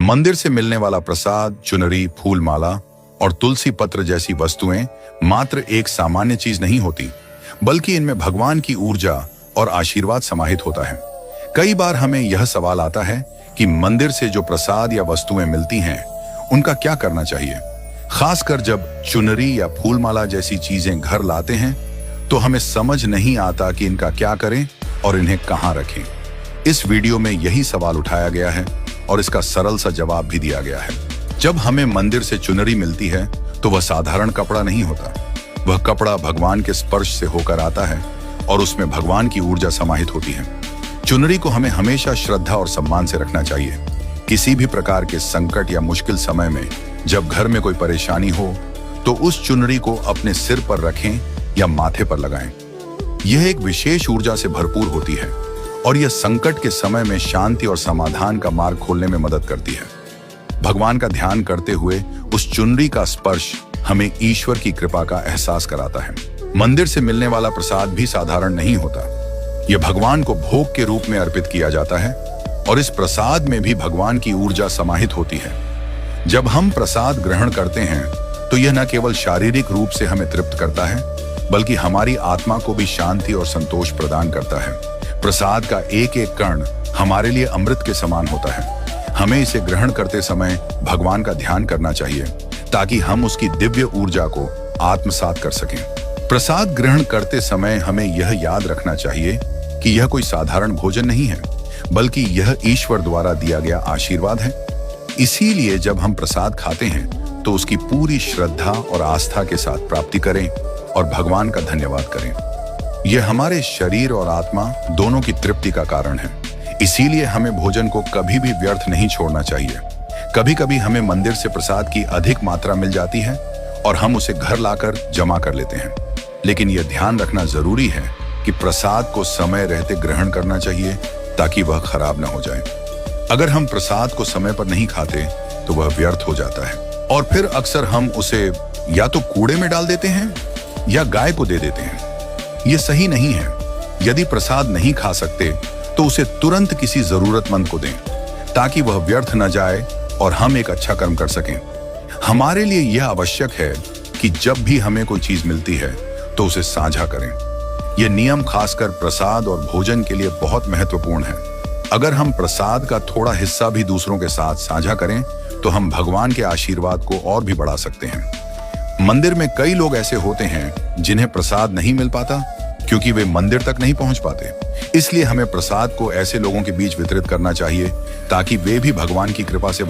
मंदिर से मिलने वाला प्रसाद, चुनरी, फूल माला और तुलसी पत्र जैसी वस्तुएं मात्र एक सामान्य चीज नहीं होती, बल्कि इनमें भगवान की ऊर्जा और आशीर्वाद समाहित होता है। कई बार हमें यह सवाल आता है कि मंदिर से जो प्रसाद या वस्तुएं मिलती हैं, उनका क्या करना चाहिए। खासकर जब चुनरी या फूल माला जैसी चीजें घर लाते हैं तो हमें समझ नहीं आता कि इनका क्या करें और इन्हें कहां रखें। इस वीडियो में यही सवाल उठाया गया है और इसका सरल सा जवाब भी दिया गया है। जब हमें मंदिर से चुनरी मिलती है तो वह साधारण कपड़ा नहीं होता। वह कपड़ा भगवान के स्पर्श से होकर आता है और उसमें भगवान की ऊर्जा समाहित होती है। चुनरी को हमें हमेशा श्रद्धा और सम्मान से रखना चाहिए। किसी भी प्रकार के संकट या मुश्किल समय में जब घर में कोई परेशानी हो तो उस चुनरी को अपने सिर पर रखें या माथे पर लगाएं। यह एक विशेष ऊर्जा से भरपूर होती है और यह संकट के समय में शांति और समाधान का मार्ग खोलने में मदद करती है। भगवान का ध्यान करते हुए उस चुनरी का स्पर्श हमें ईश्वर की कृपा का एहसास कराता है। मंदिर से मिलने वाला प्रसाद भी साधारण नहीं होता। यह भगवान को भोग के रूप में अर्पित किया जाता है और इस प्रसाद में भी भगवान की ऊर्जा समाहित होती है। जब हम प्रसाद ग्रहण करते हैं तो यह न केवल शारीरिक रूप से हमें तृप्त करता है, बल्कि हमारी आत्मा को भी शांति और संतोष प्रदान करता है। प्रसाद का एक एक कण हमारे लिए अमृत के समान होता है। हमें इसे ग्रहण करते समय भगवान का ध्यान करना चाहिए ताकि हम उसकी दिव्य ऊर्जा को आत्मसात कर सकें। प्रसाद ग्रहण करते समय हमें यह याद रखना चाहिए कि यह कोई साधारण भोजन नहीं है, बल्कि यह ईश्वर द्वारा दिया गया आशीर्वाद है। इसीलिए जब हम प्रसाद खाते हैं तो उसकी पूरी श्रद्धा और आस्था के साथ प्राप्ति करें और भगवान का धन्यवाद करें। यह हमारे शरीर और आत्मा दोनों की तृप्ति का कारण है। इसीलिए हमें भोजन को कभी भी व्यर्थ नहीं छोड़ना चाहिए। कभी कभी हमें मंदिर से प्रसाद की अधिक मात्रा मिल जाती है और हम उसे घर लाकर जमा कर लेते हैं, लेकिन यह ध्यान रखना जरूरी है कि प्रसाद को समय रहते ग्रहण करना चाहिए ताकि वह खराब ना हो जाए। अगर हम प्रसाद को समय पर नहीं खाते तो वह व्यर्थ हो जाता है और फिर अक्सर हम उसे या तो कूड़े में डाल देते हैं या गाय को दे देते हैं। यह सही नहीं है। यदि प्रसाद नहीं खा सकते तो उसे तुरंत किसी जरूरतमंद को दें ताकि वह व्यर्थ न जाए और हम एक अच्छा कर्म कर सकें। हमारे लिए यह आवश्यक है कि जब भी हमें कोई चीज मिलती है तो उसे साझा करें। यह नियम खासकर प्रसाद और भोजन के लिए बहुत महत्वपूर्ण है। अगर हम प्रसाद का थोड़ा हिस्सा भी दूसरों के साथ साझा करें तो हम भगवान के आशीर्वाद को और भी बढ़ा सकते हैं। मंदिर में कई लोग ऐसे होते हैं जिन्हें प्रसाद नहीं मिल पाता क्योंकि वे मंदिर तक नहीं पहुंच पाते। इसलिए हमें प्रसाद को ऐसे लोगों के बीच वितरित करना चाहिए ताकि वे भी भगवान की कृपा से